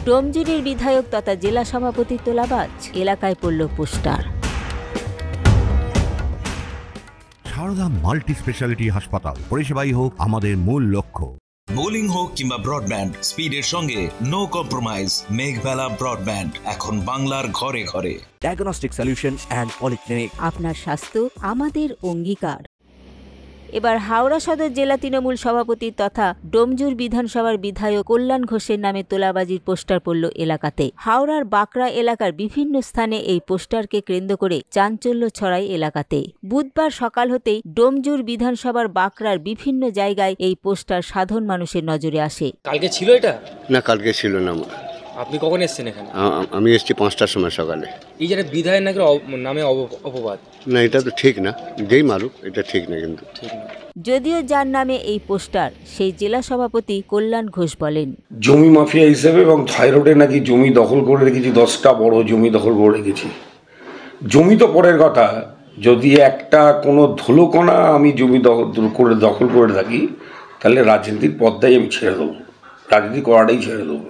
ডোমজুরের বিধায়ক তথা জেলা সভাপতি তোলাবাজ, এলাকায় পড়ল পোস্টার। সারদা মাল্টি স্পেশালিটি হাসপাতাল, পরিষেবাই হোক আমাদের মূল লক্ষ্য। বোলিং হোক কিংবা ব্রডব্যান্ড, স্পিডের সঙ্গে নো কম্প্রোমাইজ। মেঘবেলা ব্রডব্যান্ড এখন বাংলার ঘরে ঘরে। ডায়াগনস্টিক সলিউশন অ্যান্ড পলিক্লিনিক, আপনার স্বাস্থ্য আমাদের অঙ্গীকার। এবার হাওড়া সদর জেলা তৃণমূল সভাপতি তথা ডোমজুর বিধানসভার বিধায়ক কল্যাণ ঘোষের নামে তোলাবাজির পোস্টার পড়ল এলাকাতে। হাওড়ার বাঁকড়া এলাকার বিভিন্ন স্থানে এই পোস্টারকে কেন্দ্র করে চাঞ্চল্য ছড়ায় এলাকাতে। বুধবার সকাল হতেই ডোমজুর বিধানসভার বাঁকড়ার বিভিন্ন জায়গায় এই পোস্টার সাধারণ মানুষের নজরে আসে। কালকে ছিল এটা? না, কালকে ছিল না। আপনি কখন এসেছেন এখানে? আমি এসেছি 5টার সময় সকালে। এই যে বিধায়ক নাকি নামে অপবাদ, না এটা তো ঠিক না, যেই মারুক এটা ঠিক না। কিন্তু ঠিক না। যদিও যার নামে এই পোস্টার, সেই জেলা সভাপতি কল্যাণ ঘোষ বলেন, জমি মাফিয়া হিসেবে এবং থাইরয়েডে নাকি জমি দখল করে রেখেছি, 10টা বড় জমি দখল করে রেখেছি। জমি তো পরের কথা, যদি একটা কোনো ধুলোকণা আমি জমি দখল করে থাকি, তাহলে রাজনীতির পথটাই আমি ছেড়ে দেবো, রাজনীতি করাটাই ছেড়ে দেবো।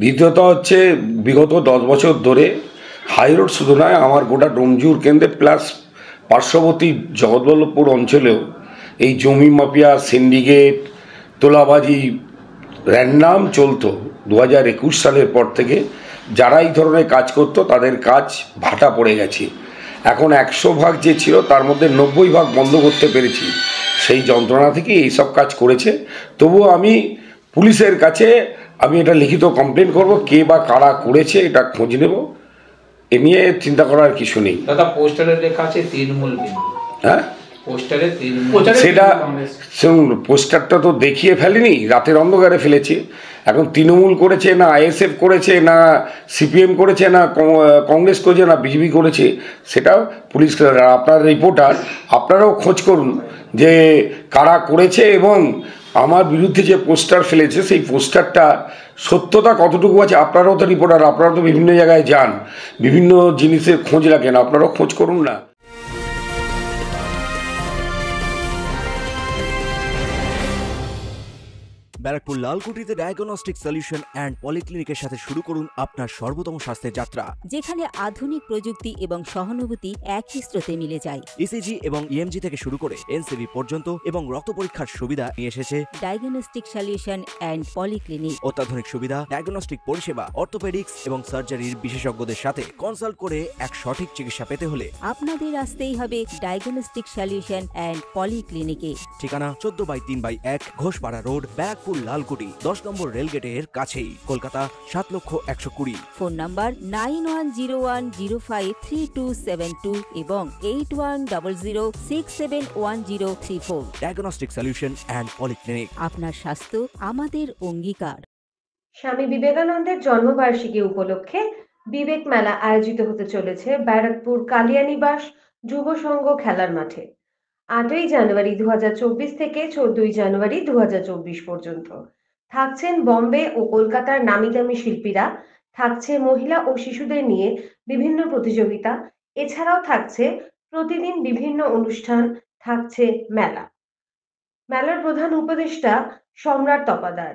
দ্বিতীয়ত হচ্ছে, বিগত 10 বছর ধরে হাইরোড শুধু নয়, আমার গোটা ডোমজুর কেন্দ্রে প্লাস পার্শ্ববর্তী জগৎবল্লভপুর অঞ্চলেও এই জমি মাফিয়া, সিন্ডিকেট, তোলাবাজি র্যান্ডাম চলতো। 2021 সালের পর থেকে যারা এই ধরনের কাজ করতো তাদের কাজ ভাটা পড়ে গেছে। এখন 100 ভাগ যে ছিল তার মধ্যে 90 ভাগ বন্ধ করতে পেরেছি। সেই যন্ত্রণা থেকে এইসব কাজ করেছে। তবুও আমি পুলিশের কাছে এটা লিখিত কমপ্লেন করব, কে বা কারা করেছে এটা খোঁজ নেব। এ নিয়ে চিন্তা করার কিছু নেই। দাদা, পোস্টারে লেখা আছে তৃণমূল বিন্দু। হ্যাঁ, পোস্টারে সেটা পোস্টারটা তো দেখিয়ে ফেলেনি, রাতের অন্ধকারে ফেলেছি। এখন তৃণমূল করেছে না আইএসএফ করেছে না সিপিএম করেছে না কংগ্রেস করেছে না বিজেপি করেছে, সেটা পুলিশ। আপনার রিপোর্টার, আপনারাও খোঁজ করুন যে কারা করেছে এবং আমার বিরুদ্ধে যে পোস্টার ফেলেছে সেই পোস্টারটা সত্যতা কতটুকু আছে। আপনারাও তো রিপোর্টার, আপনারা তো বিভিন্ন জায়গায় যান, বিভিন্ন জিনিসের খোঁজ রাখেন, আপনারাও খোঁজ করুন না। ব্যারাকপুর লালকুটিতে ডায়াগনস্টিক সলিউশন অ্যান্ড পলিক্লিনিকের সাথে শুরু করুন আপনার সর্বোত্তম স্বাস্থ্যের যাত্রা, যেখানে আধুনিক প্রযুক্তি এবং সহানুভূতি একই স্রোতে মিলে যায়। ইসিজি এবং ইএমজি থেকে শুরু করে এনসিবি পর্যন্ত এবং রক্ত পরীক্ষার সুবিধা নিয়ে এসেছে ডায়াগনস্টিক সলিউশন অ্যান্ড পলিক্লিনিক। অত্যাধুনিক সুবিধা, ডায়াগনস্টিক পরিষেবা, অর্থোপেডিক্স এবং সার্জারির বিশেষজ্ঞদের সাথে কনসাল্ট করে এক সঠিক চিকিৎসা পেতে হলে আপনাদের আসতেই হবে ডায়াগনস্টিক সলিউশন অ্যান্ড পলিক্লিনিকে। ঠিকানা 14/3/1 ঘোষপাড়া রোড, ব্যারাকপুর লালকুটি, 10 নম্বর রেলগেটের কাছেই, কলকাতা 7,120,000। ফোন নাম্বার 9101053272 এবং 8100671034। ডায়াগনস্টিক সলিউশন অ্যান্ড পলিক্লিনিক, আপনার স্বাস্থ্য আমাদের অঙ্গীকার। স্বামী বিবেকানন্দের জন্মবার্ষিকী উপলক্ষে বিবেক মেলা আয়োজিত হতে চলেছে ব্যারাকপুর কালিয়ানিবাস যুব সংঘ খেলার মাঠে। 8ই জানুয়ারি 2024 থেকে 14ই জানুয়ারি 2024 পর্যন্ত থাকছেন বম্বে ও কলকাতার নামি দামি শিল্পীরা, থাকছে মহিলা ও শিশুদের নিয়ে বিভিন্ন প্রতিযোগিতা, এছাড়াও থাকছে প্রতিদিন বিভিন্ন অনুষ্ঠান, থাকছে মেলার প্রধান উপদেষ্টা সম্রাট তপাদার।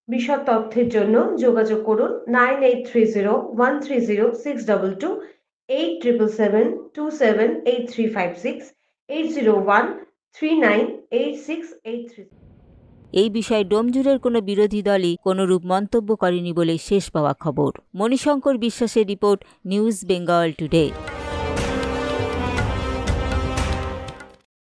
বিশদ তথ্যের জন্য যোগাযোগ করুন 9830130622, 8772783836, 801398683। এই বিষয়ে ডোমজুরের কোনো বিরোধী দলই কোনরূপ মন্তব্য করেনি বলে শেষ পাওয়া খবর। মণিশঙ্কর বিশ্বাসের রিপোর্ট, নিউজ বেঙ্গল টুডে।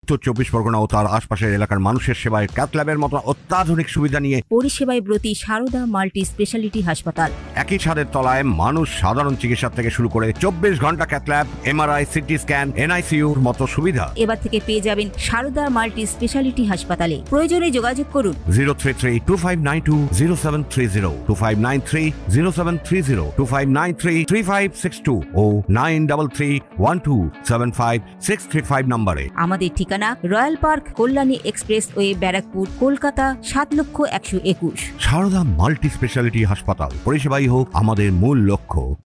উত্তর 24 পরগনা ও তার আশপাশের এলাকার মানুষের সেবায় ক্যাথ ল্যাবের মতো অত্যাধুনিক সুবিধা নিয়ে পরিষেবায় ব্রতী সারদা মাল্টি স্পেশালিটি হাসপাতাল। একই ছাদের তলায় মানুষ সাধারণ চিকিৎসা থেকে শুরু করে 24 ঘন্টা cath lab, MRI, CT scan, এনআইসিইউর মতো সুবিধা এবার থেকে পেয়ে যাবেন সারদা মাল্টি স্পেশালিটি হাসপাতালে। প্রয়োজনে যোগাযোগ করুন 033-2592-0730, 2593-0730, 2593-3562 ও 9331275635 নম্বরে। আমাদের ঠিকানা Royal Park, Kalyani expressway, Barrackpore, Kolkata 7,121,000। Sarada multi speciality হাসপাতাল, পরিষেবাই হোক আমাদের মূল লক্ষ্য।